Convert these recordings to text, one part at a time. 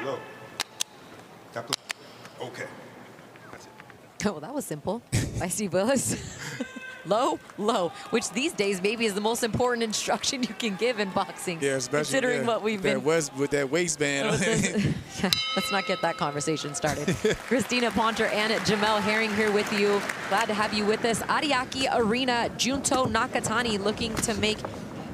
low. Tap the. Okay. That's it. Oh, that was simple. I see Willis. Low, low, which these days maybe is the most important instruction you can give in boxing. Yeah, especially considering what we've been. With that waistband. Let's not get that conversation started. Christina Ponter and Jamel Herring here with you. Glad to have you with us. Argi Arena, Junto Nakatani looking to make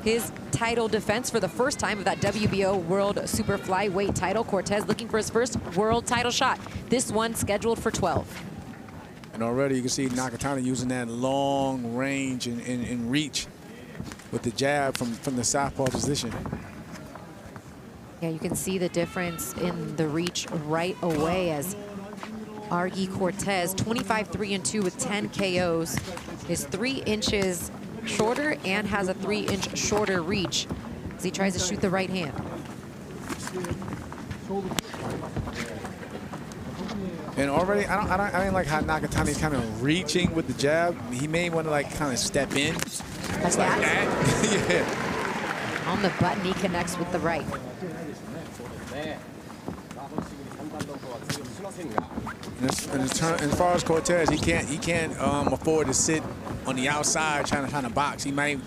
his title defense for the first time of that WBO World Super Flyweight title. Cortes looking for his first world title shot. This one scheduled for 12. And already you can see Nakatani using that long range and reach with the jab from the southpaw position. Yeah, you can see the difference in the reach right away as Argi Cortes, 25-3-2 with 10 KOs, is 3 inches shorter and has a 3-inch shorter reach as he tries to shoot the right hand. And already, I don't like how Nakatani's kind of reaching with the jab. He may want to like kind of step in. Like that? Yeah. On the button, he connects with the right. And as far as Cortes, he can't afford to sit on the outside trying to box. He might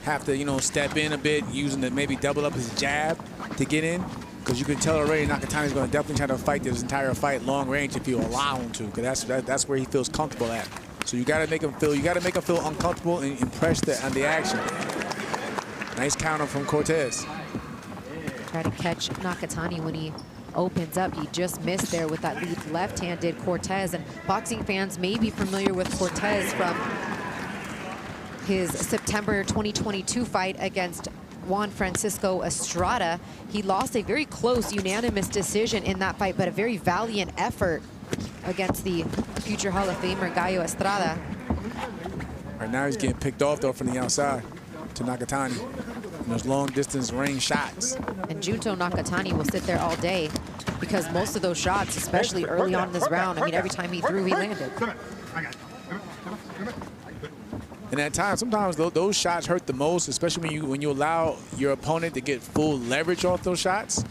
have to, you know, step in a bit, using to maybe double up his jab to get in. Because you can tell already Nakatani's going to definitely try to fight this entire fight long range if you allow him to, because that's where he feels comfortable at. So you got to make him feel uncomfortable and impress on the action. Nice counter from Cortes. Try to catch Nakatani when he opens up. He just missed there with that lead left-handed Cortes. And boxing fans may be familiar with Cortes from his September 2022 fight against Juan Francisco Estrada. He lost a very close unanimous decision in that fight, but a very valiant effort against the future Hall of Famer Gallo Estrada. Right now he's getting picked off though from the outside to Nakatani in those long distance range shots. And Junto Nakatani will sit there all day because most of those shots, especially early on in this round, I mean, every time he threw, he landed. And at times, sometimes those shots hurt the most, especially when you allow your opponent to get full leverage off those shots.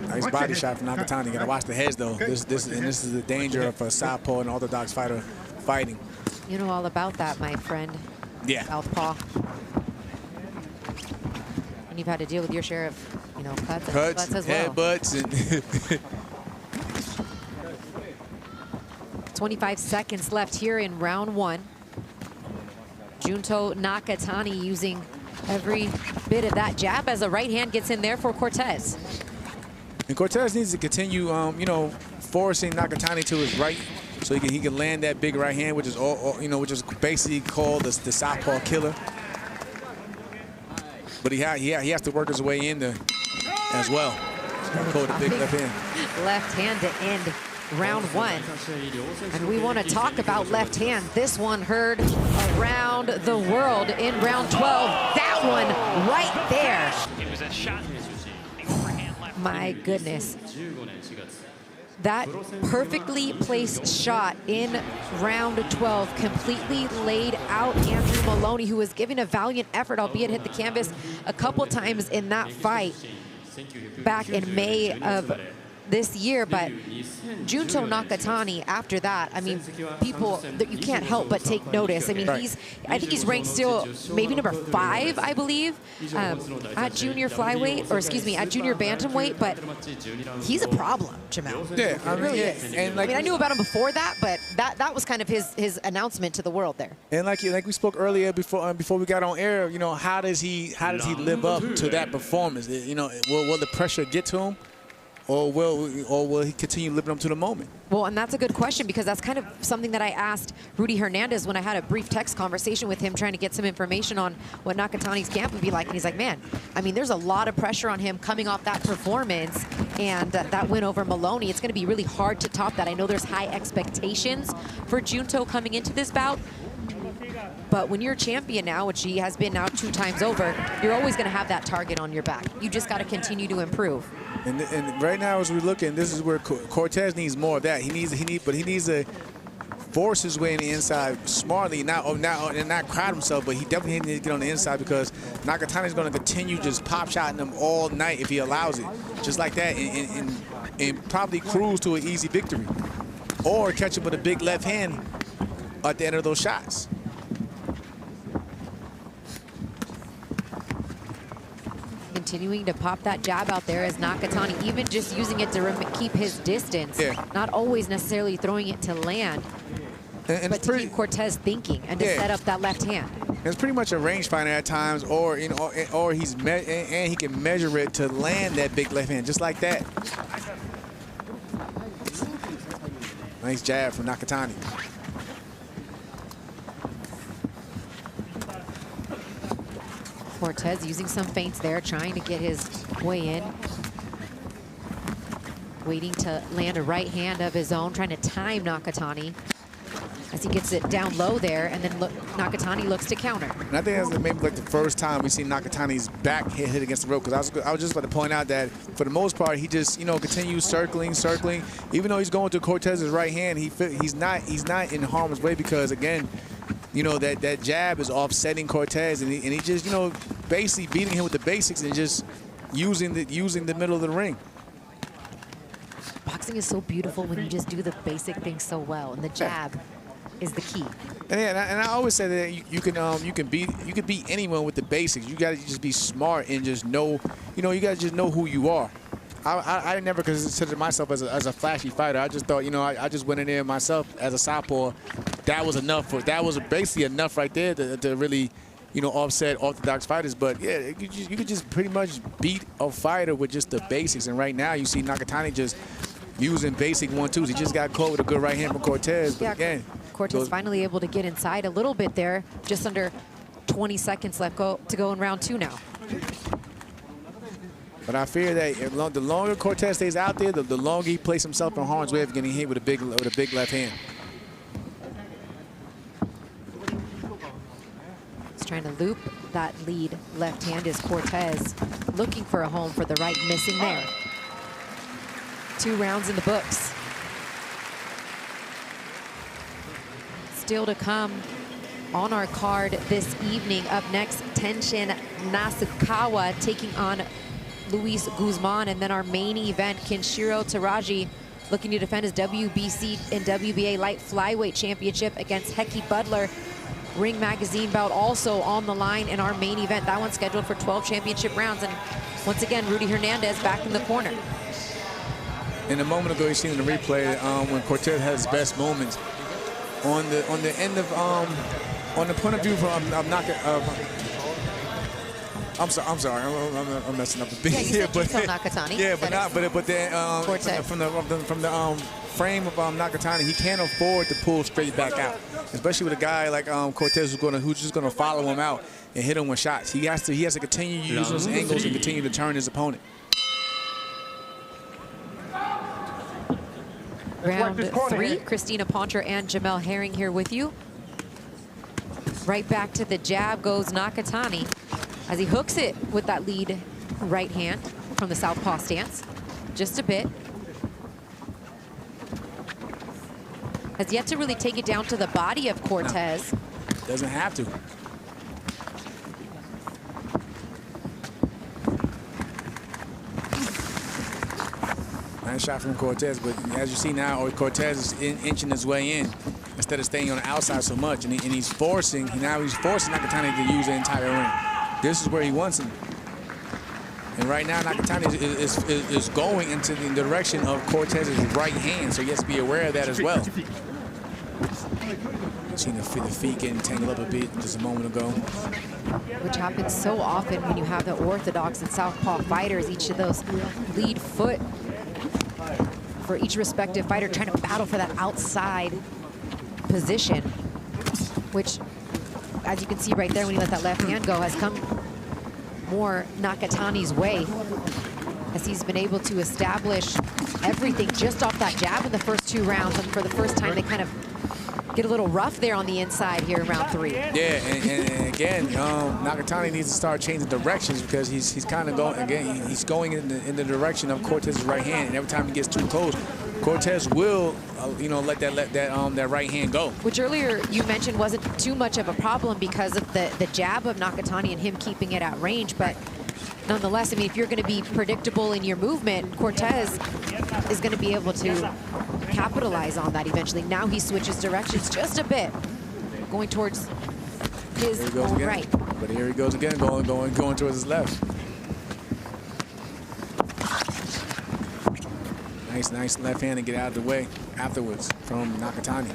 Nice body shot from Nakatani. You gotta watch the heads though. This is the danger of a southpaw and orthodox fighter fighting. You know all about that, my friend. Yeah. Southpaw. And you've had to deal with your share of, you know, cuts and as well. Headbutts and 25 seconds left here in round 1. Junto Nakatani using every bit of that jab as a right hand gets in there for Cortes. And Cortes needs to continue, you know, forcing Nakatani to his right, so he can land that big right hand, which is which is basically called the southpaw killer. But he has to work his way in there as well. Pull the big left hand. Left hand to end round 1. And we want to talk about left hand. This one heard around the world in round 12. That one right there. It was a shot. My goodness. That perfectly placed shot in round 12 completely laid out Andrew Maloney, who was giving a valiant effort, albeit hit the canvas a couple times in that fight back in May of this year. But Junto Nakatani, after that, I mean, people that you can't help but take notice. I mean, I think he's ranked still maybe number 5, I believe, at junior flyweight, or excuse me, at junior bantamweight. But he's a problem, Jamel. Yeah, he really is. And I mean, I knew about him before that, but that was kind of his announcement to the world there. And like we spoke earlier before we got on air, you know, how does he live up to that performance? You know, will the pressure get to him? Or will he continue living up to the moment? Well, and that's a good question, because that's kind of something that I asked Rudy Hernandez when I had a brief text conversation with him trying to get some information on what Nakatani's camp would be like. And he's like, man, I mean, there's a lot of pressure on him coming off that performance and that win over Maloney. It's going to be really hard to top that. I know there's high expectations for Junto coming into this bout. But when you're a champion now, which he has been now 2 times over, you're always going to have that target on your back. You just got to continue to improve. And right now, as we're looking, this is where Cortes needs more of that. He needs to force his way in the inside smartly, not crowd himself, but he definitely needs to get on the inside because Nakatani is going to continue just pop shotting him all night if he allows it. Just like that, and probably cruise to an easy victory. Or catch him with a big left hand at the end of those shots. Continuing to pop that jab out there as Nakatani, even just using it to keep his distance. Yeah. Not always necessarily throwing it to land, but to keep Cortes thinking and to set up that left hand. It's pretty much a rangefinder at times, or you know, or he can measure it to land that big left hand just like that. Nice jab from Nakatani. Cortes using some feints there, trying to get his way in. Waiting to land a right hand of his own, trying to time Nakatani as he gets it down low there, and then Nakatani looks to counter. And I think that's maybe like the first time we see Nakatani's back hit against the rope, because I was just about to point out that for the most part he just, you know, continues circling. Even though he's going to Cortez's right hand, he's not in harm's way, because again, you know, that jab is offsetting Cortes, and he just, you know, basically beating him with the basics and just using the middle of the ring. Boxing is so beautiful when you just do the basic things so well, and the jab is the key. And I always say that you can beat anyone with the basics. You got to just be smart and just know, you know, you got to just know who you are. I never considered myself as a flashy fighter. I just thought, you know, I just went in there myself as a southpaw. That was enough. That was basically enough right there to really, you know, offset orthodox fighters. But yeah, you could just pretty much beat a fighter with just the basics. And right now you see Nakatani just using basic 1-2s. He just got caught with a good right hand from Cortes. But again, Cortes finally able to get inside a little bit there. Just under 20 seconds left to go in round 2 now. But I fear that the longer Cortes stays out there, the longer he places himself in harm's way of getting hit with a big left hand. He's trying to loop that lead left hand is Cortes, looking for a home for the right, missing there. 2 rounds in the books. Still to come on our card this evening. Up next, Tenshin Nasukawa taking on Luis Guzman, and then our main event, Kenshiro Teraji looking to defend his WBC and WBA light flyweight championship against Heki Butler. Ring Magazine bout also on the line in our main event. That one's scheduled for 12 championship rounds, and once again, Rudy Hernandez back in the corner. And a moment ago, you seen in the replay when Cortes had his best moments. On the end of on the point of view from I'm sorry, I'm messing up a bit here, but Nakatani. Yeah, but then from the frame of Nakatani, he can't afford to pull straight back out, especially with a guy like Cortes who's just gonna follow him out and hit him with shots. He has to continue using those angles and continue to turn his opponent. Round 3, Christina Poncher and Jamel Herring here with you. Right back to the jab goes Nakatani as he hooks it with that lead right hand from the southpaw stance. Just a bit. Has yet to really take it down to the body of Cortes. No, doesn't have to. Nice shot from Cortes, but as you see now, Cortes is inching his way in instead of staying on the outside so much, and he's forcing Nakatani to use the entire ring. This is where he wants him. And right now, Nakatani is going into the direction of Cortez's right hand, so he has to be aware of that as well. Seen the feet getting tangled up a bit just a moment ago. Which happens so often when you have the orthodox and southpaw fighters, each of those lead foot for each respective fighter trying to battle for that outside position, which, as you can see right there when he let that left hand go, has come more Nakatani's way, as he's been able to establish everything just off that jab in the first 2 rounds. And for the first time, they kind of get a little rough there on the inside here in round 3. Yeah, and again, Nakatani needs to start changing directions, because he's kind of going, again, he's going in the direction of Cortez's right hand, and every time he gets too close, Cortes will, you know, let that right hand go. Which earlier you mentioned wasn't too much of a problem because of the jab of Nakatani and him keeping it at range. But nonetheless, I mean, if you're going to be predictable in your movement, Cortes is going to be able to capitalize on that eventually. Now he switches directions just a bit, going towards his own right. But here he goes again, going towards his left. Nice left hand to get out of the way afterwards from Nakatani.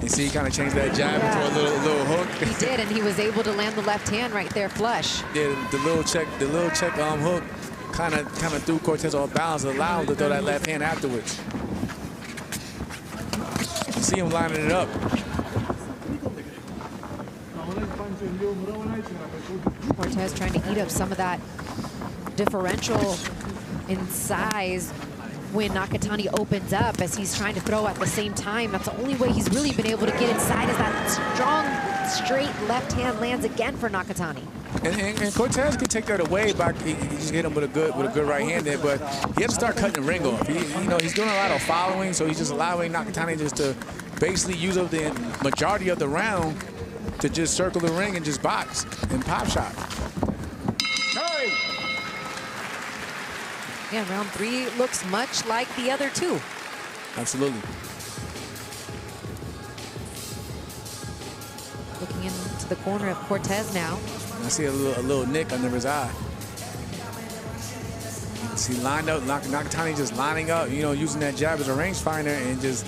You see, he kind of changed that jab into a little hook. He did, and he was able to land the left hand right there flush. Yeah, the little check hook kind of threw Cortes off balance, allowed him to throw that left hand afterwards. You see him lining it up. Cortes trying to eat up some of that differential in size when Nakatani opens up, as he's trying to throw at the same time. That's the only way he's really been able to get inside, is that strong, straight left hand lands again for Nakatani. And Cortes can take that away by he just hit him with a good right hand there, but he had to start cutting the ring off. He's doing a lot of following, so he's just allowing Nakatani just to basically use up the majority of the round to just circle the ring and just box and pop shot. Yeah, round 3 looks much like the other two. Absolutely. Looking into the corner of Cortes now. I see a little nick under his eye. See, lined up, Nakatani just lining up, using that jab as a rangefinder and just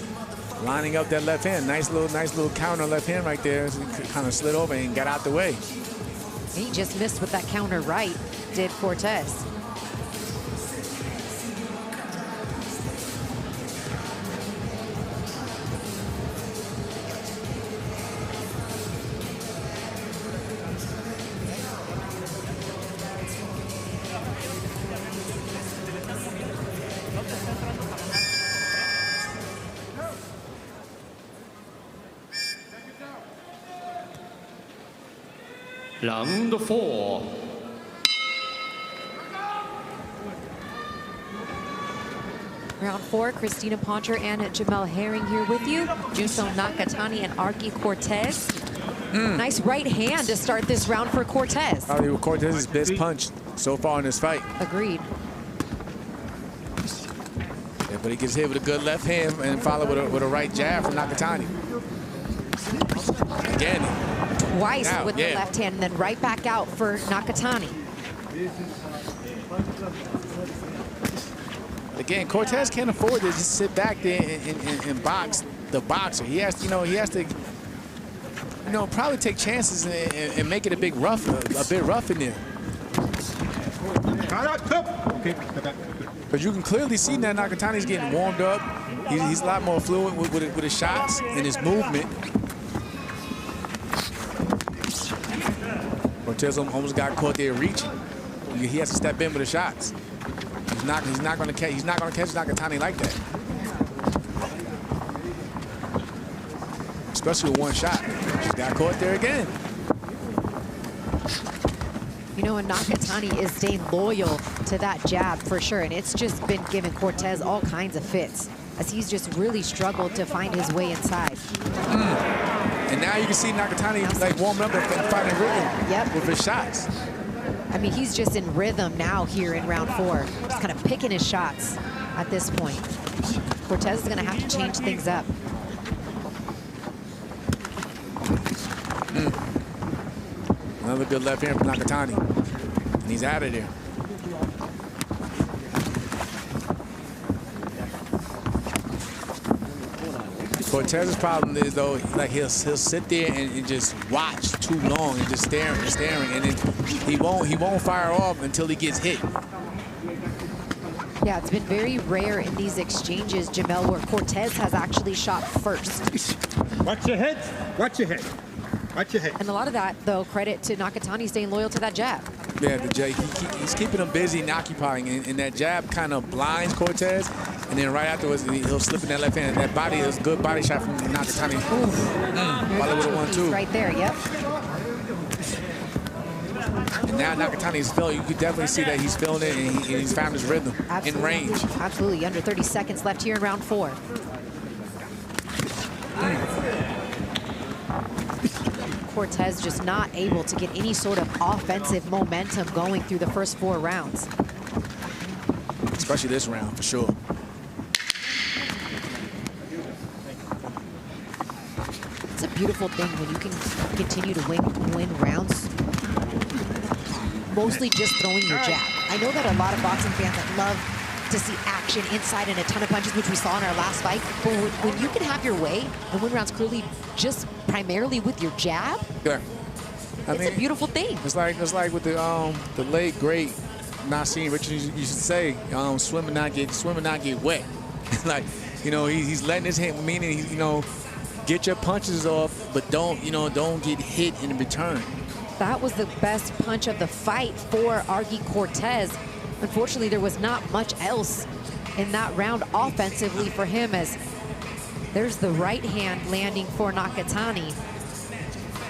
lining up that left hand. Nice little counter left hand right there. So he kind of slid over and got out the way. He just missed with that counter right, did Cortes. Round 4. Round 4, Christina Poncher and Jamel Herring here with you. Junto Nakatani and Argi Cortes. Nice right hand to start this round for Cortes. Probably Cortes' best punch so far in this fight. Agreed. Yeah, but he gets hit with a good left hand and followed with a right jab from Nakatani. Again. Twice with the left hand, and then right back out for Nakatani. Again, Cortes can't afford to just sit back there and box the boxer. He has to, probably take chances and make it a bit rough in there. Because you can clearly see now Nakatani's getting warmed up. He's a lot more fluent with his shots and his movement. Cortes almost got caught there reaching. He has to step in with the shots. He's not going to catch Nakatani like that. Especially with one shot. Just got caught there again. And Nakatani is staying loyal to that jab for sure, and it's just been giving Cortes all kinds of fits, as he's just really struggled to find his way inside. And now you can see Nakatani like warming up and finding rhythm with his shots. I mean, he's just in rhythm now here in round 4. Just kind of picking his shots at this point. Cortes is going to have to change things up. Another good left hand from Nakatani. And he's out of there. Cortez's problem is, though, like he'll sit there and just watch too long and just staring, and then he won't fire off until he gets hit. Yeah, it's been very rare in these exchanges, Jamel, where Cortes has actually shot first. Watch your head. Watch your head. Watch your head. And a lot of that, though, credit to Nakatani staying loyal to that jab. Yeah, the jab, he's keeping him busy and occupying, and that jab kind of blinds Cortes, and then right afterwards he'll slip in that left hand. That body is a good body shot from Nakatani. Follow with a 1-2 right there. Yep. And now Nakatani is feeling, you could definitely see that he's feeling it, and he's found his rhythm in range. Absolutely, under 30 seconds left here in round 4. Cortes just not able to get any sort of offensive momentum going through the first 4 rounds. Especially this round, for sure. It's a beautiful thing when you can continue to win rounds, mostly just throwing your jab. I know that a lot of boxing fans that love to see action inside and a ton of punches, which we saw in our last fight. But when you can have your way and win rounds clearly just primarily with your jab, Yeah. it's a beautiful thing. It's like with the late great Nassim Richards used to say, swim and not get wet. Like, you know, he's letting his hand, meaning, you know, get your punches off, but don't get hit in return. That was the best punch of the fight for Argi Cortes. Unfortunately, there was not much else in that round offensively for him, as there's the right hand landing for Nakatani.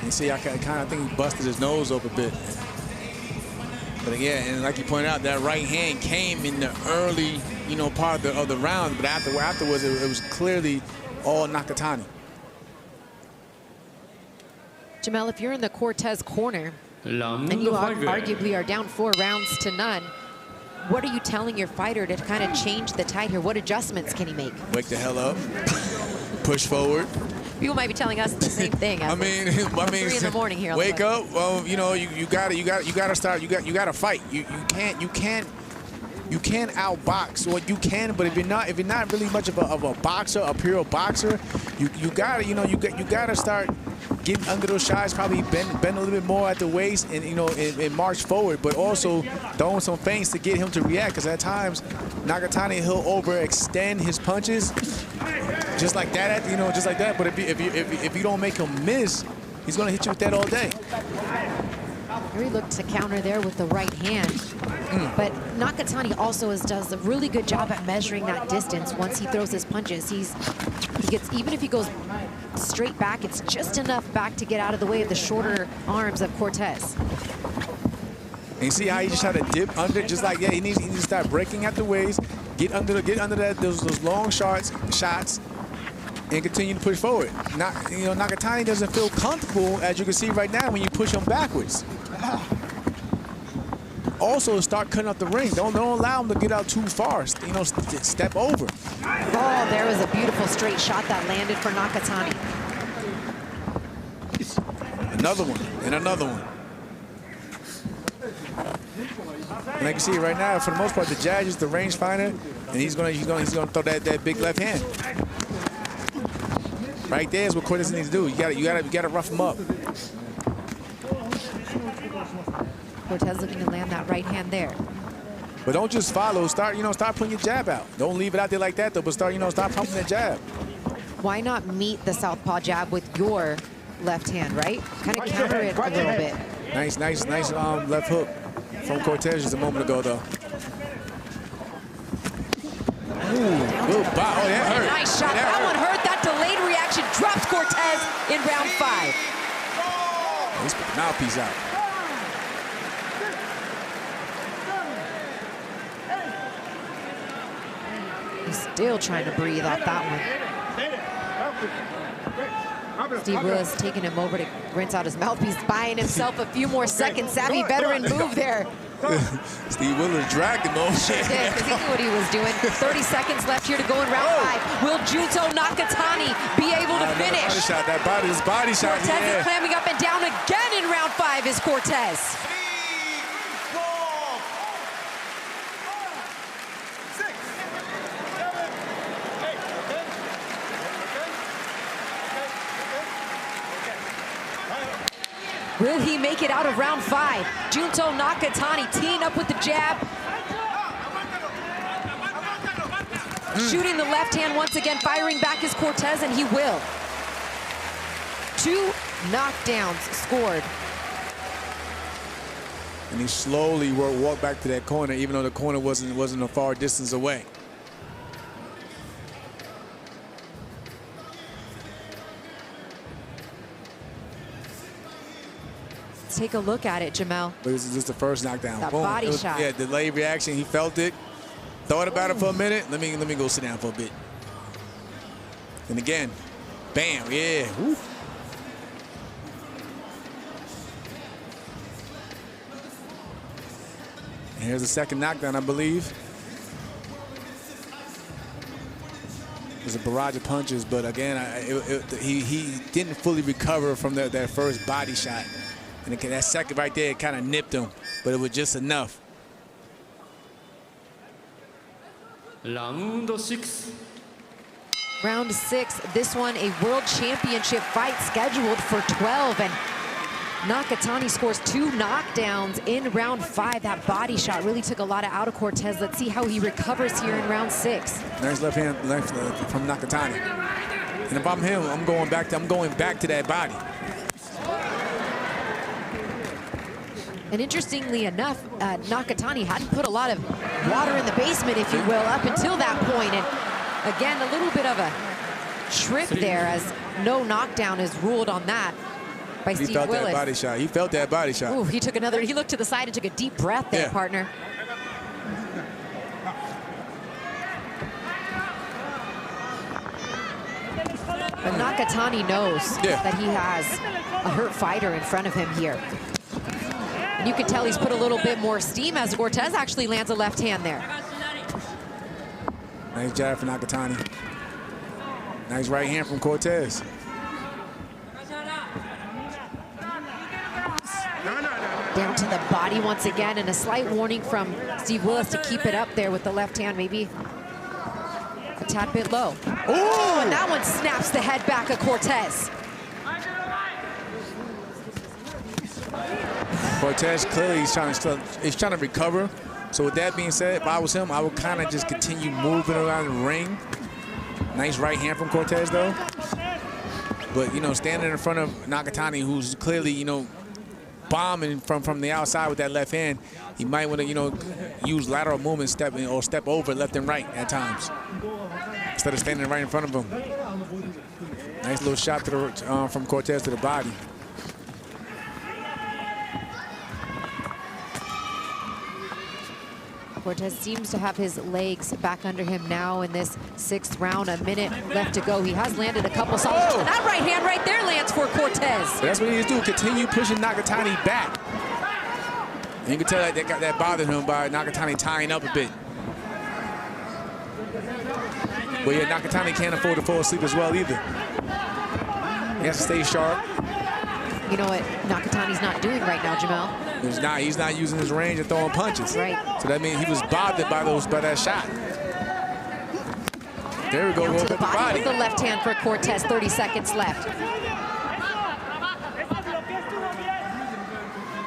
You see, I kind of think he busted his nose up a bit. But yeah, and like you pointed out, that right hand came in the early, you know, part of the round, but afterwards it was clearly all Nakatani. Jamel, if you're in the Cortes corner and you arguably are down 4 rounds to none, what are you telling your fighter to kind of change the tide here? What adjustments can he make? Wake the hell up, push forward. People might be telling us the same thing. I mean, 3 in the morning here. Wake up. Well, you know, you gotta start. You gotta fight. You can't outbox. Well, you can, but if you're not really much of a boxer, a pure boxer, you gotta start getting under those shots. Probably bend a little bit more at the waist, and and march forward. But also throwing some feints to get him to react. Because at times, Nakatani, he'll overextend his punches, just like that. Just like that. But if you don't make him miss, he's gonna hit you with that all day. He looked to counter there with the right hand. But Nakatani also does a really good job at measuring that distance once he throws his punches. He gets, even if he goes straight back, it's just enough back to get out of the way of the shorter arms of Cortes. And you see how he just tried to dip under, just like, yeah, he needs to start breaking at the waist, get under those long shots, and continue to push forward. Nakatani doesn't feel comfortable, as you can see right now, when you push him backwards. Also, start cutting up the ring. Don't allow him to get out too far. Step over. Oh, there was a beautiful straight shot that landed for Nakatani. Another one, and another one. And I can see right now, for the most part, the judge is the rangefinder, and he's gonna throw that big left hand. Right there is what Cortes needs to do. You gotta rough him up. Cortes looking to land that right hand there. But don't just follow. Start putting your jab out. Don't leave it out there like that though. But start pumping that jab. Why not meet the southpaw jab with your left hand, right? Kind of counter it a little bit. Nice left hook from Cortes just a moment ago though. Ooh, good bow. Oh, that hurt. Nice shot. That one hurt. That delayed reaction drops Cortes in round 5. He's put the mouthpiece out. He's still trying to breathe off that one. Steve Willis taking him over to rinse out his mouthpiece, buying himself a few more seconds. Savvy veteran move there. Steve Willis dragged him over. Sure did, because he knew what he was doing. 30 seconds left here to go in round 5. Will Junto Nakatani be able to finish? Body shot, that body shot. Cortes is clamming up and down again in round 5 is Cortes. Will he make it out of round 5? Junto Nakatani teeing up with the jab. Shooting the left hand once again, firing back is Cortes, and he will. 2 knockdowns scored. And he slowly walked back to that corner, even though the corner wasn't a far distance away. take a look at it, Jamel. But this is just the first knockdown. That Boom. body shot. Yeah, delayed reaction. He felt it. Thought about it for a minute. Let me go sit down for a bit. And again, bam, yeah. Woo. And here's the second knockdown, I believe. There's a barrage of punches, but again, he didn't fully recover from that first body shot. And that second right there, it kind of nipped him, but it was just enough. Round 6. Round 6, this one a world championship fight scheduled for 12, and Nakatani scores 2 knockdowns in round 5. That body shot really took a lot out of Cortes. Let's see how he recovers here in round 6. Nice left hand from Nakatani. And if I'm him, I'm going back to that body. And interestingly enough, Nakatani hadn't put a lot of water in the basement, if you will, up until that point. And again, a little bit of a trip there, as no knockdown is ruled on that by Steve Willis. He felt that body shot. He felt that body shot. Ooh, he looked to the side and took a deep breath there, partner. But Nakatani knows that he has a hurt fighter in front of him here. And you can tell he's put a little bit more steam as Cortes actually lands a left hand there. Nice jab from Nakatani. Nice right hand from Cortes. Down to the body once again, and a slight warning from Steve Willis to keep it up there with the left hand, maybe a tad bit low. Oh, and that one snaps the head back of Cortes. Cortes clearly he's trying to recover. So with that being said, if I was him, I would kind of just continue moving around the ring. Nice right hand from Cortes though. But standing in front of Nakatani, who's clearly bombing from the outside with that left hand, he might want to use lateral movement, step over left and right at times instead of standing right in front of him. Nice little shot to from Cortes to the body. Cortes seems to have his legs back under him now in this 6th round. A minute left to go. He has landed a couple solid shots. And that right hand right there lands for Cortes. That's what he needs to do, continue pushing Nakatani back. And you can tell that bothered him by Nakatani tying up a bit. But yeah, Nakatani can't afford to fall asleep as well either. He has to stay sharp. You know what Nakatani's not doing right now, Jamel? He's not using his range and throwing punches. Right. So that means he was bothered by that shot. There we go. Down to the body with the left hand for Cortes. 30 seconds left.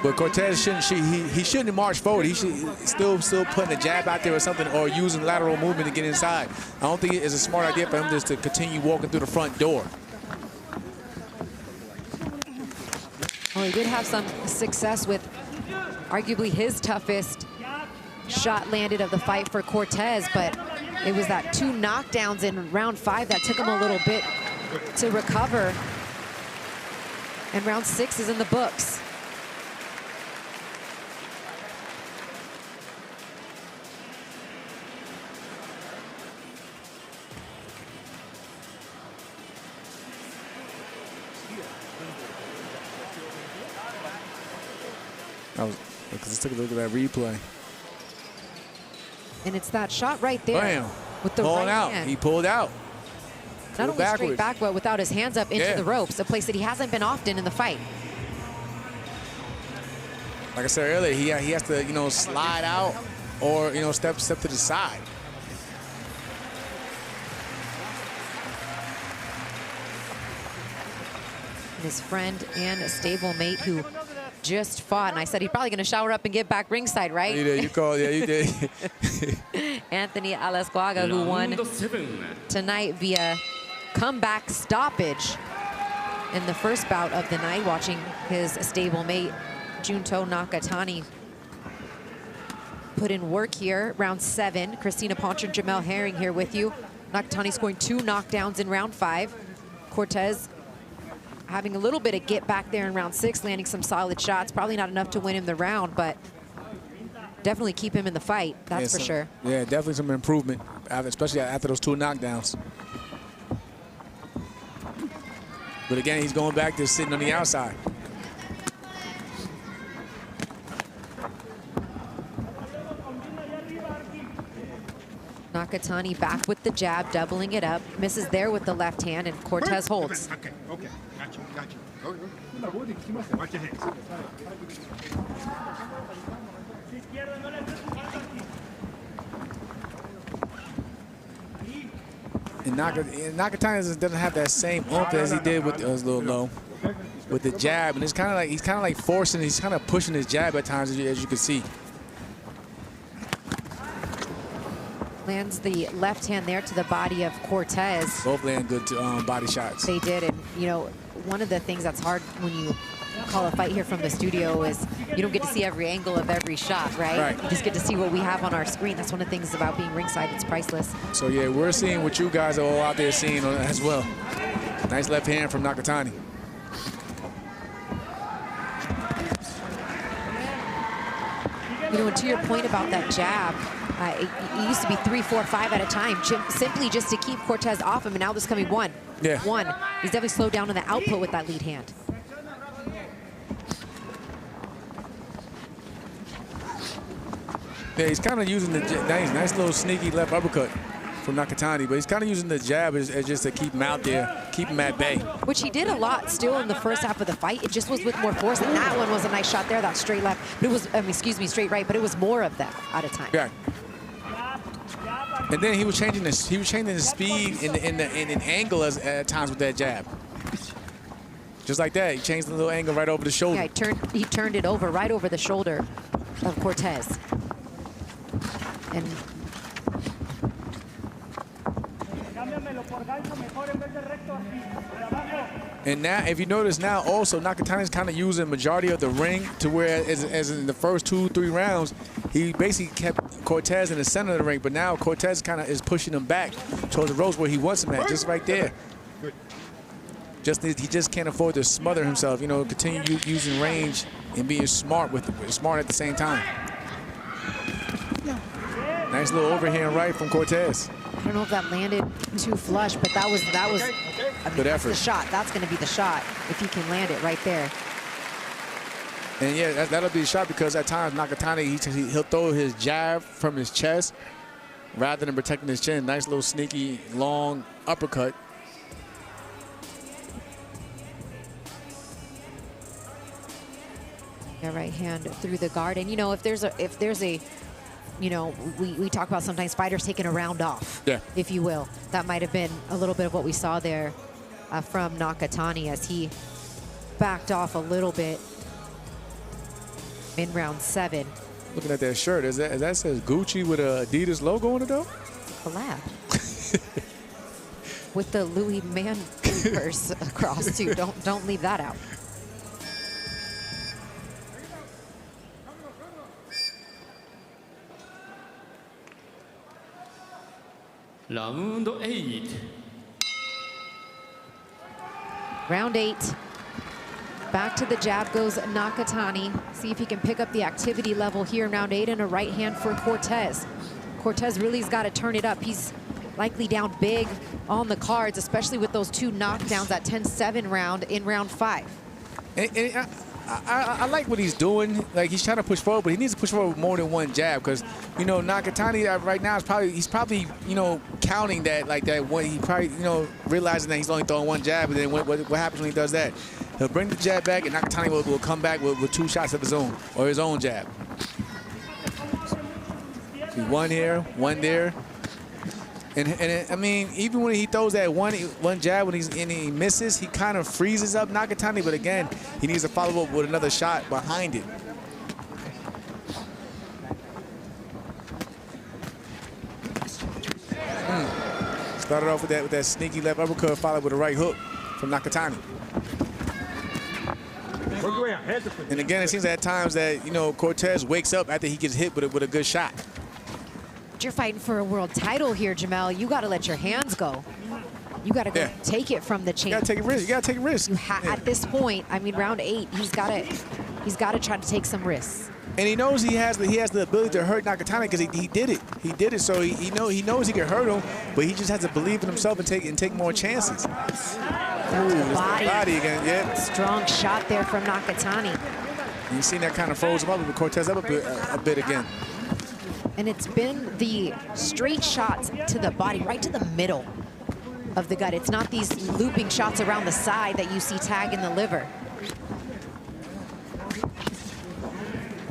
But Cortes shouldn't march forward. He should still putting a jab out there or something, or using lateral movement to get inside. I don't think it's a smart idea for him just to continue walking through the front door. Well, he did have some success with arguably his toughest shot landed of the fight for Cortes, but it was that 2 knockdowns in round 5 that took him a little bit to recover. And round 6 is in the books. Let's take a look at that replay. And it's that shot right there. Bam. With the Pulling right out. hand. He pulled out. Not only straight back, but without his hands up into the ropes, a place that he hasn't been often in the fight. Like I said earlier, he has to slide out or step to the side. His friend and a stablemate who just fought, and I said he's probably going to shower up and get back ringside, right? You did. You called. Yeah, you did. Anthony Alasquaga, who won tonight via comeback stoppage in the first bout of the night, watching his stablemate Junto Nakatani put in work here. Round 7, Christina Poncher, Jamel Herring here with you. Nakatani scoring 2 knockdowns in round 5. Cortes having a little bit of get back there in round 6, landing some solid shots. Probably not enough to win him the round, but definitely keep him in the fight, that's for sure. Yeah, definitely some improvement, especially after those 2 knockdowns. But again, he's going back to sitting on the outside. Nakatani back with the jab, doubling it up. Misses there with the left hand, and Cortes holds. Okay, okay. Got you. Go. Watch your hands. And Nakatani doesn't have that same oomph as he did with his little low, with the jab, and it's kind of like he's kind of like forcing, he's kind of pushing his jab at times, as you can see. Lands the left hand there to the body of Cortes. Both land good body shots. They did, and you know, one of the things that's hard when you call a fight here from the studio is you don't get to see every angle of every shot, right? Right. You just get to see what we have on our screen. That's one of the things about being ringside. It's priceless. So yeah, we're seeing what you guys are all out there seeing as well. Nice left hand from Nakatani. You know, and to your point about that jab, it used to be 3, 4, 5 at a time, simply just to keep Cortes off him, and now there's coming 1. Yeah. 1. He's definitely slowed down on the output with that lead hand. Yeah, he's kind of using the nice little sneaky left uppercut from Nakatani, but he's kind of using the jab as just to keep him out there, keep him at bay. Which he did a lot still in the first half of the fight. It just was with more force, and that one was a nice shot there, that straight left. But it was, excuse me, straight right, but it was more of that at a time. Yeah. And then he was changing the speed and angle at times with that jab. Just like that, he changed the little angle right over the shoulder. Yeah, he turned it over right over the shoulder of Cortes. And now, if you notice now, also Nakatani's kind of using the majority of the ring to where, as in the first 2, 3 rounds, he basically kept Cortes in the center of the ring. But now Cortes kind of is pushing him back towards the ropes where he wants him at, just right there. He just can't afford to smother himself. You know, continue using range and being smart at the same time. Nice little overhand right from Cortes. I don't know if that landed too flush, but that was I mean, good effort. That's the shot. That's going to be the shot if he can land it right there. And yeah, that'll be a shot because at times Nakatani, he'll throw his jab from his chest rather than protecting his chin. Nice little sneaky long uppercut. Yeah, right hand through the guard, and you know, if there's a you know, we talk about sometimes fighters taking a round off, yeah, if you will. That might have been a little bit of what we saw there from Nakatani as he backed off a little bit in round 7. Looking at that shirt, that says Gucci with a Adidas logo on it though? Collab. With the Louis Man purse across too. Don't leave that out. Round 8. Round 8. Back to the jab goes Nakatani. See if he can pick up the activity level here in round 8, and a right hand for Cortes. Cortes really has got to turn it up. He's likely down big on the cards, especially with those 2 knockdowns at 10-7 round in round 5. And I like what he's doing. Like, he's trying to push forward, but he needs to push forward with more than one jab because, you know, Nakatani right now he's probably you know, counting that like that when he probably, you know, realizing that he's only throwing one jab, and then what happens when he does that? He'll bring the jab back, and Nakatani will come back with 2 shots of his own or his own jab. See, 1 here, 1 there. And I mean, even when he throws that one jab when he misses, he kind of freezes up Nakatani. But again, he needs to follow up with another shot behind it. Started off with that sneaky left uppercut, followed with a right hook from Nakatani. And again, it seems at times that, you know, Cortes wakes up after he gets hit with a good shot. But you're fighting for a world title here, Jamel. You got to let your hands go. You got to go take it from the champ. You got to take a risk. You got to take a risk. At this point, I mean, round 8, he's got to try to take some risks. And he knows he has the ability to hurt Nakatani because he did it. He did it, so he knows he can hurt him, but he just has to believe in himself and take more chances. Ooh, the body again. Yeah. Strong shot there from Nakatani. You seen that kind of froze him up with Cortes up a bit again. And it's been the straight shots to the body, right to the middle of the gut. It's not these looping shots around the side that you see tag in the liver.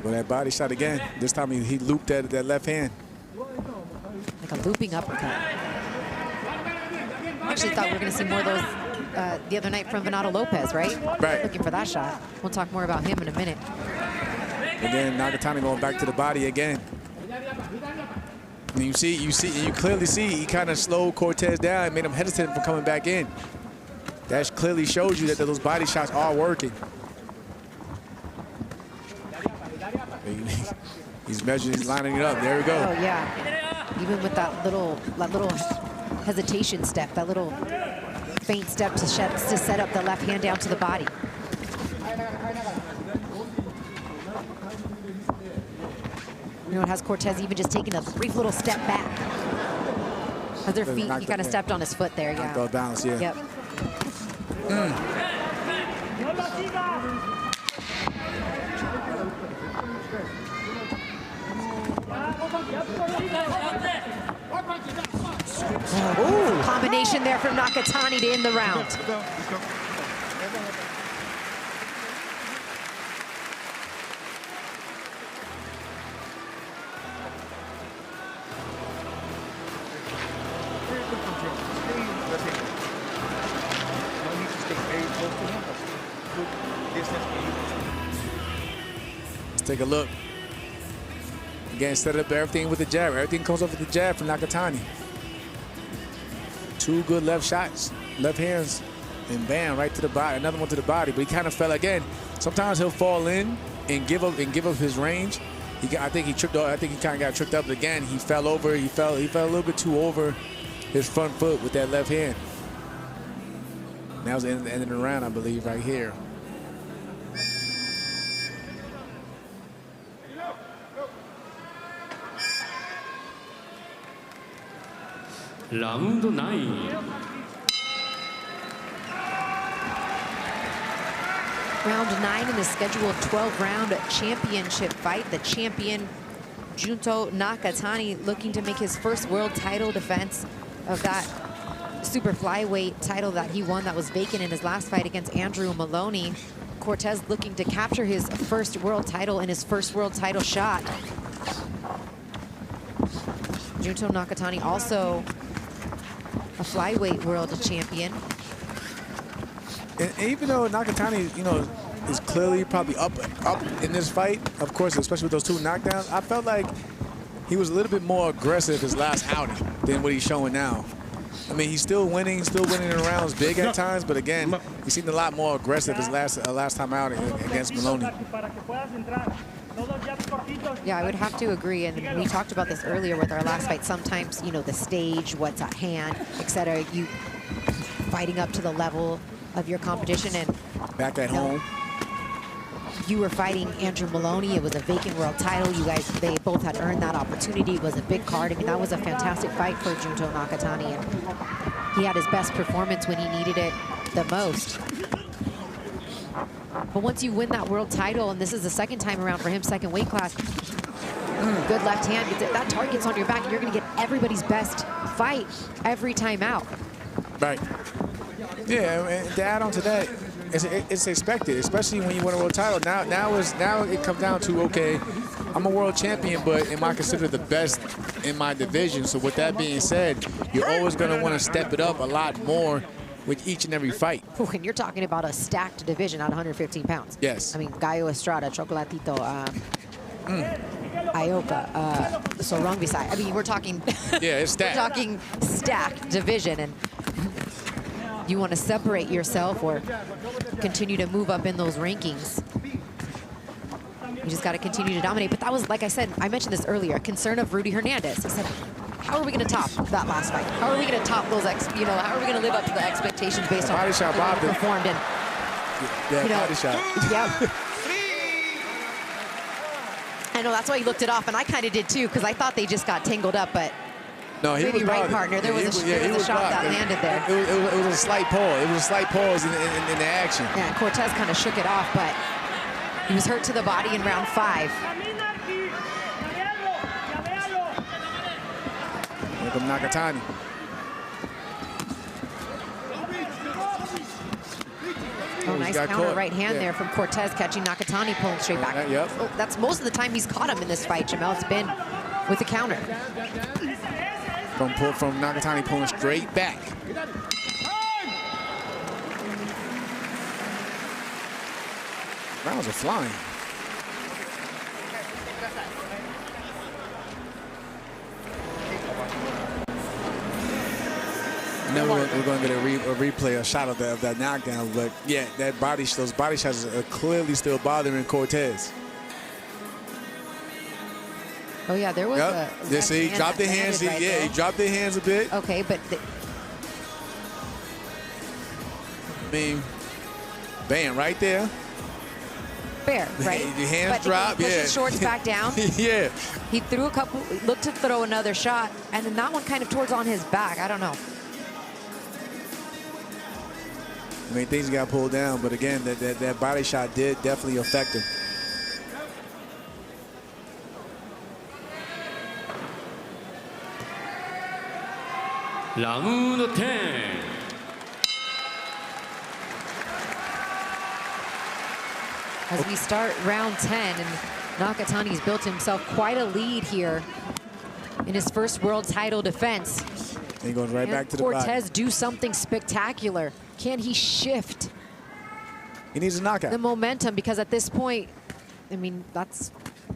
Well, that body shot again. This time he looped that left hand. Like a looping uppercut. I actually thought we were going to see more of those the other night from Venado Lopez, right? Right. Looking for that shot. We'll talk more about him in a minute. Again, Nakatani going back to the body again. And you clearly see he kind of slowed Cortes down and made him hesitant from coming back in. That clearly shows you that those body shots are working. He's measuring, he's lining it up. There we go. Oh yeah. Even with that little hesitation step, that little feint step to set up the left hand down to the body. You know, it has Cortes even just taking a brief little step back. Other feet, he kind of stepped on his foot there, yeah. Knocked off balance, yeah. Yep. Ooh, combination there from Nakatani to end the round. Let's take a look. Again, set up everything with the jab. Everything comes off with the jab from Nakatani. 2 good left shots, left hands, and bam, right to the body. Another one to the body, but he kind of fell again. Sometimes he'll fall in and give up his range. I think he tripped. I think he kind of got tricked up again. He fell over. He fell a little bit too over his front foot with that left hand. And that was the end of the round, I believe, right here. Round 9. Round 9 in the scheduled 12-round championship fight. The champion, Junto Nakatani, looking to make his first world title defense of that super flyweight title that he won that was vacant in his last fight against Andrew Maloney. Cortes looking to capture his first world title in his first world title shot. Junto Nakatani also a flyweight world champion. And even though Nakatani, you know, is clearly probably up in this fight, of course, especially with those 2 knockdowns, I felt like he was a little bit more aggressive his last outing than what he's showing now. I mean, he's still winning in rounds big at times, but again, he seemed a lot more aggressive his last time out against Maloney. Yeah, I would have to agree, and we talked about this earlier with our last fight. Sometimes, you know, the stage, what's at hand, etc. You fighting up to the level of your competition, and back at home, you were fighting Andrew Maloney. It was a vacant world title. You guys, they both had earned that opportunity. It was a big card. I mean, that was a fantastic fight for Junto Nakatani, and he had his best performance when he needed it the most. But once you win that world title, and this is the second time around for him, second weight class, good left hand, that target's on your back, and you're going to get everybody's best fight every time out. Right. Yeah, and to add on to that, it's expected, especially when you win a world title. Now it comes down to, okay, I'm a world champion, but am I considered the best in my division? So with that being said, you're always going to want to step it up a lot more with each and every fight. Ooh, and you're talking about a stacked division at 115 pounds. Yes. I mean, Gallo Estrada, Chocolatito, Ioka, Sorong Visay. I mean, we're talking. Yeah, it's stacked. We're talking stacked division, and you want to separate yourself or continue to move up in those rankings. You just got to continue to dominate. But that was, like I said, I mentioned this earlier, a concern of Rudy Hernandez. He said, how are we going to top that last fight? How are we going to top those, how are we going to live up to the expectations based on body shot how we bobbed performed? And, body shot. Yep. I know, that's why he looked it off, and I kind of did too, because I thought they just got tangled up, but no, he maybe was right, bothered. partner. There was a shot that landed there. It was a slight pause. It was a slight pause in the action. Yeah, and Cortes kind of shook it off, but he was hurt to the body in round 5. Here comes Nakatani. Oh, nice counter right hand there from Cortes, catching Nakatani, pulling straight back. Yep. Oh, that's most of the time he's caught him in this fight, Jamel. It's been with the counter. From Nakatani pulling straight back. Rounds are flying. Now we're going to get a replay, a shot of that knockdown. But yeah, those body shots are clearly still bothering Cortes. Oh yeah, there was a. See, he dropped the hands. Right he dropped the hands a bit. Okay, but I mean, bam, right there. fair, right? The hands drop, he pushed his shorts back down. Yeah. He threw a couple, looked to throw another shot, and then that one kind of towards on his back. I don't know. I mean, things got pulled down, but again, that body shot did definitely affect him. Round 10. As we start round 10, and Nakatani's built himself quite a lead here in his first world title defense. He goes right back to the body. Cortes do something spectacular. Can he shift? He needs a knockout. The momentum, because at this point, I mean, that's...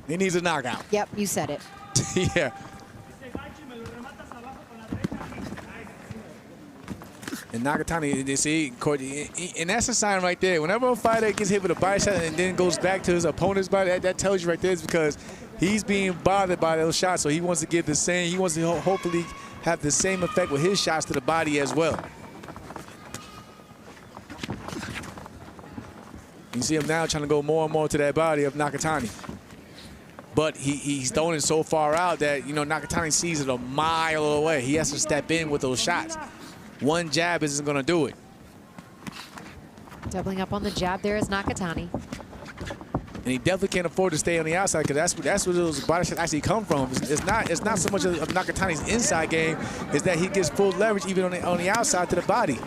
He needs a knockout. Yep, you said it. Yeah. And Nakatani, they see, and that's a sign right there. Whenever a fighter gets hit with a body shot and then goes back to his opponent's body, that tells you right there is because he's being bothered by those shots. So he wants to give the same, he wants to hopefully have the same effect with his shots to the body as well. You see him now trying to go more and more to that body of Nakatani. But he's throwing it so far out that, you know, Nakatani sees it a mile away. He has to step in with those shots. One jab isn't going to do it. Doubling up on the jab there is Nakatani. And he definitely can't afford to stay on the outside, because that's where those body shots actually come from. It's not so much of Nakatani's inside game, is that he gets full leverage even on the outside to the body.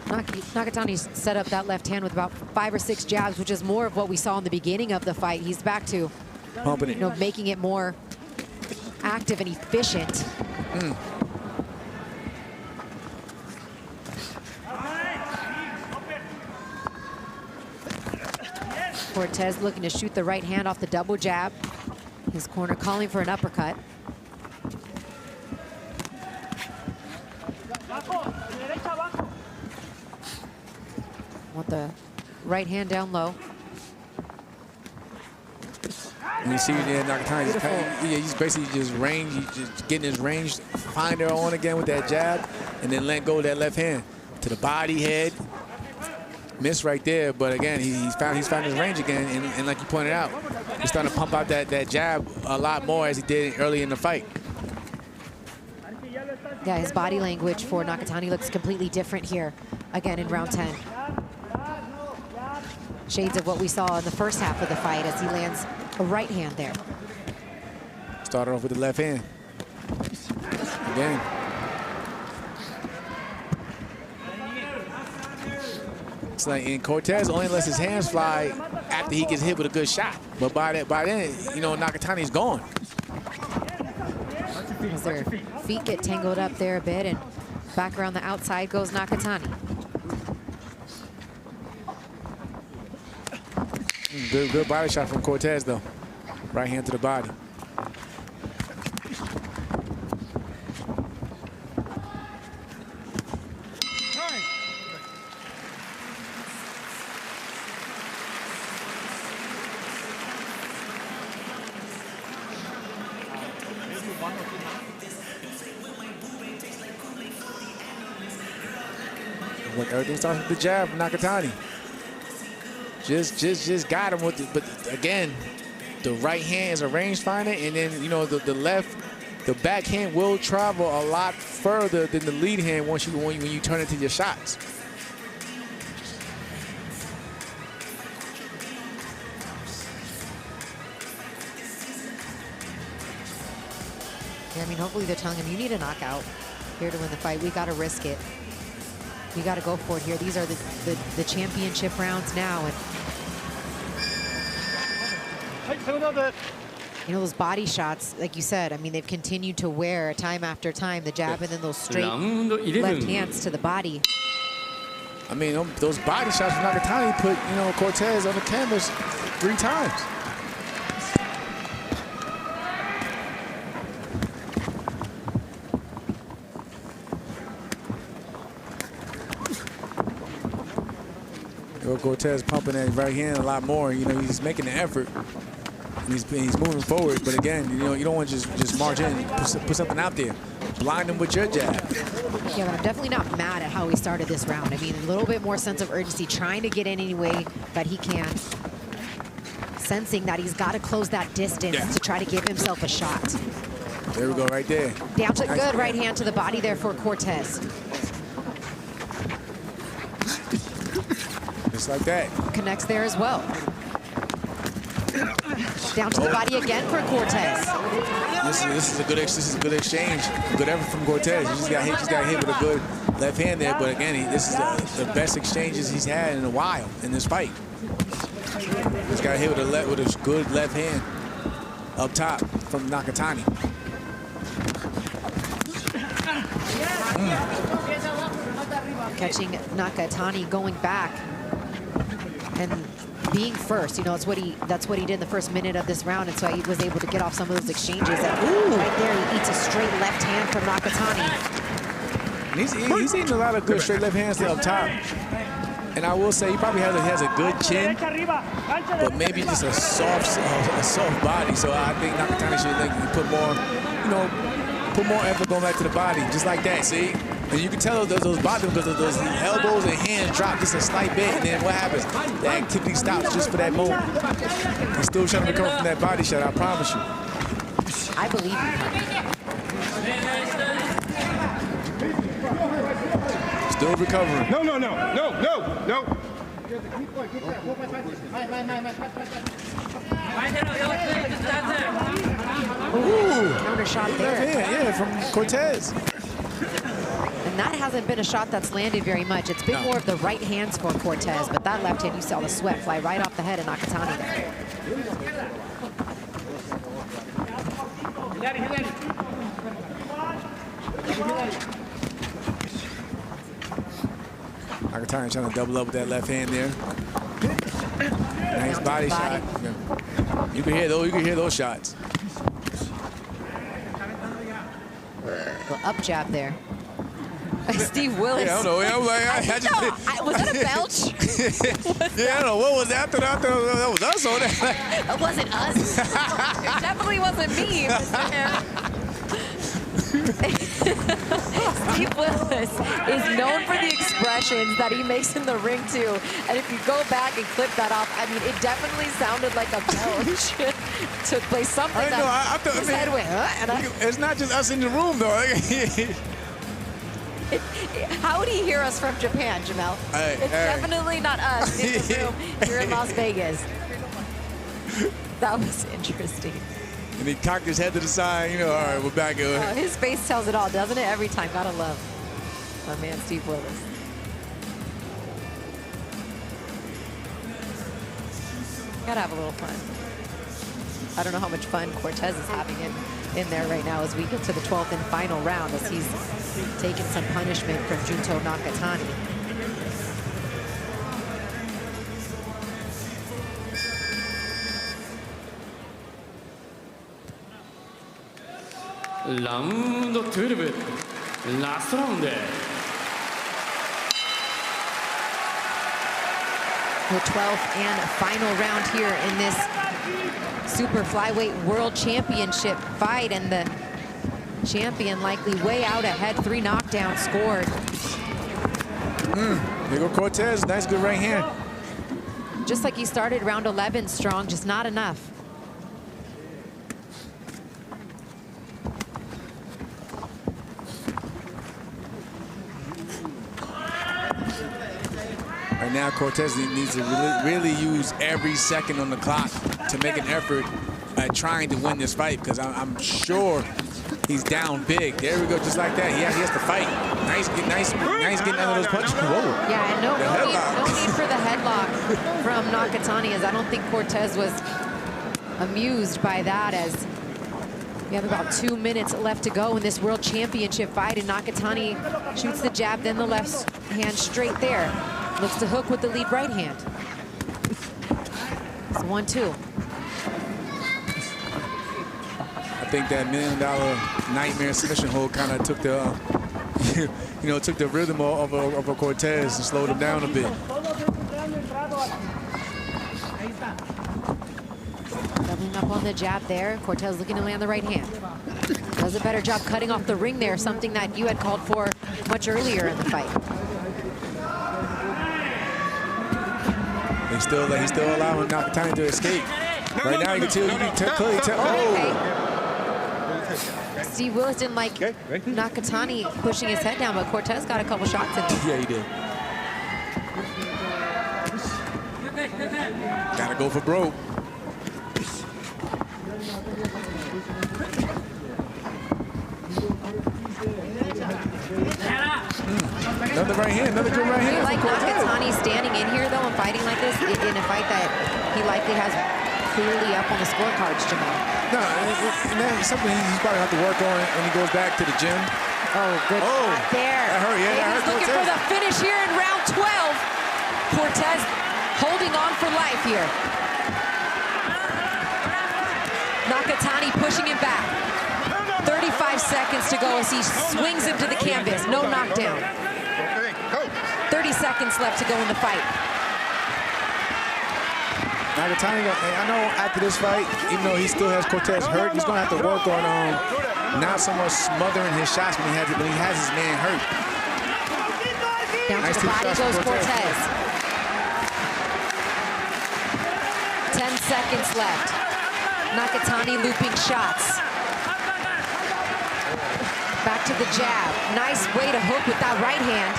Nakatani's set up that left hand with about 5 or 6 jabs, which is more of what we saw in the beginning of the fight. He's back to pumping it, you know, making it more active and efficient. Cortes looking to shoot the right hand off the double jab. His corner calling for an uppercut. Want the right hand down low. And you see there, Nakatani, he's basically just getting his range finder on again with that jab, and then let go of that left hand to the body, head. Miss right there, but again, he's found his range again, and like you pointed out, he's starting to pump out that jab a lot more as he did early in the fight. Yeah, his body language for Nakatani looks completely different here, again in round 10. Shades of what we saw in the first half of the fight as he lands a right hand there. Started off with the left hand. Again. It's like, and Cortes only lets his hands fly after he gets hit with a good shot. But by then, you know, Nakatani's gone. As their feet get tangled up there a bit, and back around the outside goes Nakatani. Good body shot from Cortes, though. Right hand to the body. Look, everything starts with the jab from Nakatani. Just got him with it. But again, the right hand is a rangefinder, and then, you know, the left, the backhand will travel a lot further than the lead hand when you turn into your shots. Yeah, I mean, hopefully they're telling him, you need a knockout here to win the fight. We got to risk it. We got to go for it here. These are the championship rounds now. And you know, those body shots, like you said, I mean, they've continued to wear time after time, the jab and then those straight left hands to the body. I mean, those body shots from Nakatani put, you know, Cortes on the canvas 3 times. Cortes pumping that right hand a lot more. You know, he's making the effort. And he's moving forward. But again, you know, you don't want to just march in, put something out there. Blind him with your jab. Yeah, but I'm definitely not mad at how he started this round. I mean, a little bit more sense of urgency, trying to get in any way that he can. Sensing that he's got to close that distance to try to give himself a shot. There we go, right there. Down to good right hand to the body there for Cortes. Just like that. Connects there as well. Down to the body again for Cortes. This is a good exchange. Good effort from Cortes. He just got hit with a good left hand there. But again, this is the best exchanges he's had in a while in this fight. Just got hit with a good left hand up top from Nakatani. Catching Nakatani going back and being first. You know, that's what he did in the first minute of this round, and so he was able to get off some of those exchanges. And right there, he eats a straight left hand from Nakatani. And he's eating a lot of good straight left hands there up top. And I will say he probably has a good chin, but maybe just a soft body. So I think Nakatani should put more effort going back to the body, just like that. See, and you can tell those bottom because those elbows and hands drop just a slight bit, and then what happens? The activity stops just for that moment. He's still trying to recover from that body shot. I promise you. I believe you. Still recovering. No. Ooh, counter shot there. Yeah, from Cortes. And that hasn't been a shot that's landed very much. It's been more of the right hands for Cortes, but that left hand, you saw the sweat fly right off the head of Nakatani there. Nakatani trying to double up with that left hand there. Nice body shot. You can hear those shots. Well, up jab there. Steve Willis. Yeah, I don't know. I'm like, was that a belch? Yeah, I don't know. What was that? That was us on that. It wasn't us. It definitely wasn't me, Mr. Hair. Steve Willis is known for the expressions that he makes in the ring too. And if you go back and clip that off, I mean, it definitely sounded like a belch took place. Something his head went, it's not just us in the room, though. How would he hear us from Japan, Jamel? It's definitely not us in the room here in Las Vegas. That was interesting. And he cocked his head to the side, you know, all right, we're back. His face tells it all, doesn't it? Every time. Gotta love my man, Steve Willis. Gotta have a little fun. I don't know how much fun Cortes is having in there right now as we get to the 12th and final round, as he's taking some punishment from Junto Nakatani. Round 12, last round. The 12th and final round here in this Super Flyweight World Championship fight, and the champion likely way out ahead. 3 knockdowns scored. There go Cortes, nice good right hand. Just like he started round 11 strong, just not enough. Right now, Cortes needs to really use every second on the clock to make an effort at trying to win this fight, because I'm sure he's down big. There we go, just like that. Yeah, he has to fight. Nice getting out of those punches. Whoa. Yeah, and no need for the headlock from Nakatani, as I don't think Cortes was amused by that, as we have about 2 minutes left to go in this World Championship fight, and Nakatani shoots the jab, then the left hand straight there. Looks to hook with the lead right hand. It's 1-2. I think that $1 million nightmare submission hold kind of took the, took the rhythm of a Cortes and slowed him down a bit. Doubling up on the jab there. Cortes looking to land the right hand. Does a better job cutting off the ring there, something that you had called for much earlier in the fight. He's still allowing Nakatani to escape. Right now, you can clearly tell. Oh. Steve Willis didn't like Nakatani pushing his head down, but Cortes got a couple shots in. Yeah, he did. Gotta go for broke. Another right hand, another good right hand. I like Nakatani standing in here, though, and fighting like this in a fight that he likely has clearly up on the scorecards, Jamal. No, and that's something he's probably have to work on when he goes back to the gym. Oh, good shot there. That hurt, yeah, that hurt. He's looking for the finish here in round 12. Cortes holding on for life here. Nakatani pushing him back. 35 seconds to go as he swings him to the canvas. No knockdown. 30 seconds left to go in the fight. Nakatani, I know after this fight, even though he still has Cortes hurt, he's going to have to work on not so much smothering his shots when he has his man hurt. Down to the body goes Cortes. 10 seconds left. Nakatani looping shots. Back to the jab. Nice way to hook with that right hand.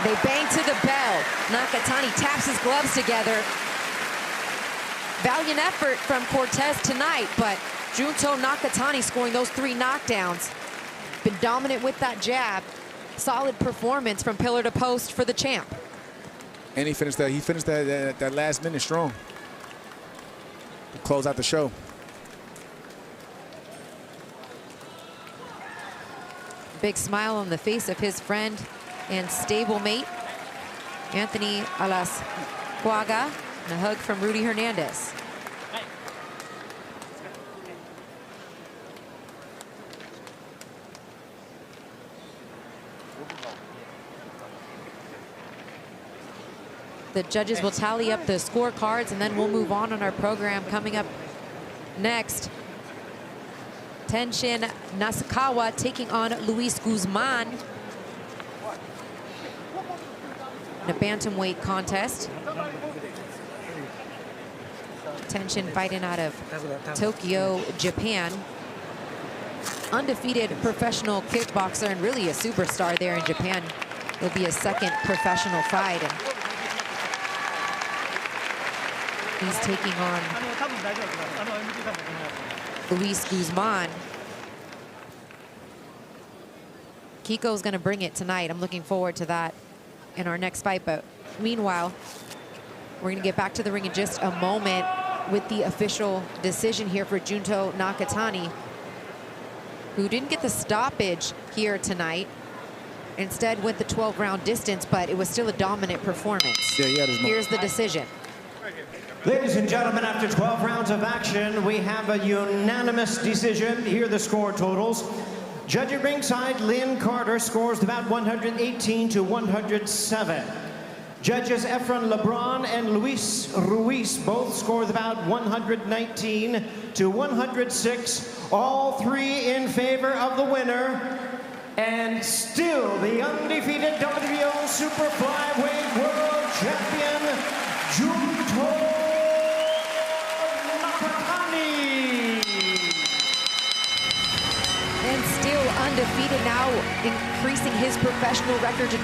They bang to the bell. Nakatani taps his gloves together. Valiant effort from Cortes tonight, but Junto Nakatani scoring those 3 knockdowns. Been dominant with that jab. Solid performance from pillar to post for the champ. And he finished that last minute strong to close out the show. Big smile on the face of his friend and stablemate, Anthony Alasquaga, and a hug from Rudy Hernandez. The judges will tally up the scorecards, and then we'll move on our program. Coming up next, Tenshin Nasukawa taking on Luis Guzman in a bantamweight contest. Tenshin fighting out of Tokyo, Japan. Undefeated professional kickboxer and really a superstar there in Japan. It'll be his second professional fight. And he's taking on Luis Guzman. Kiko's gonna bring it tonight. I'm looking forward to that in our next fight. But meanwhile, we're gonna get back to the ring in just a moment with the official decision here for Junto Nakatani, who didn't get the stoppage here tonight. Instead went the 12-round distance, but it was still a dominant performance. Yeah, here's the decision. Ladies and gentlemen, after 12 rounds of action, we have a unanimous decision. Here are the score totals. Judge at ringside, Lynn Carter scores about 118 to 107. Judges Efren Lebron and Luis Ruiz both scored about 119 to 106. All 3 in favor of the winner, And still the undefeated WBO Super Flyweight World Champion, Junto Nakatani. And still undefeated now, increasing his professional record to